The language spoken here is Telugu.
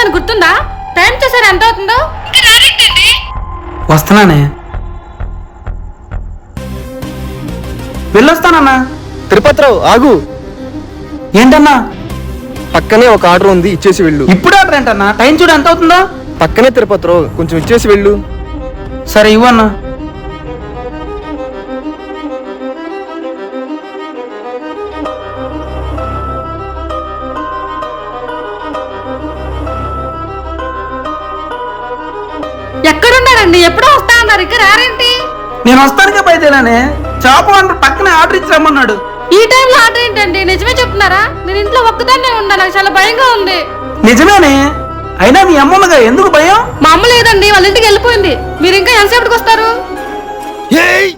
వస్తుందని గుర్తుందా? టైం చూసారు ఎంత అవుతుందో? వస్తున్నానే, వెళ్ళొస్తానన్నా. తిరుపతిరావు ఆగు. ఏంటన్నా? పక్కనే ఒక ఆర్డర్ ఉంది, ఇచ్చేసి వెళ్ళు. ఇప్పుడు ఆర్డర్ ఏంటన్నా? టైం చూడు ఎంత అవుతుందో. పక్కనే తిరుపతిరావు, కొంచెం ఇచ్చేసి వెళ్ళు. సరే ఇవ్వన్నా. ఎక్కడున్నారండి? ఎప్పుడో వస్తా అన్నారు, ఇక్కడ రారేంటి? నేను వస్తానికే బయలుదేరానే. షాపు ఓనర్ పక్కనే ఆర్డర్ ఇచ్చి రమ్మన్నాడు. ఈ టైంలో ఆర్డర్ ఏంటండి? నిజమే చెప్తున్నారా? నేను ఇంట్లో ఒక్కదాన్నే ఉన్నా, నాకు చాలా భయంగా ఉంది. నిజమేనే, అయినా మీ అమ్మమ్మగా ఎందుకు భయం? మా అమ్మ లేదండి, వాళ్ళ ఇంటికి వెళ్ళిపోయింది. మీరు ఇంకా ఎంతసేపటికి వస్తారు? ఏయ్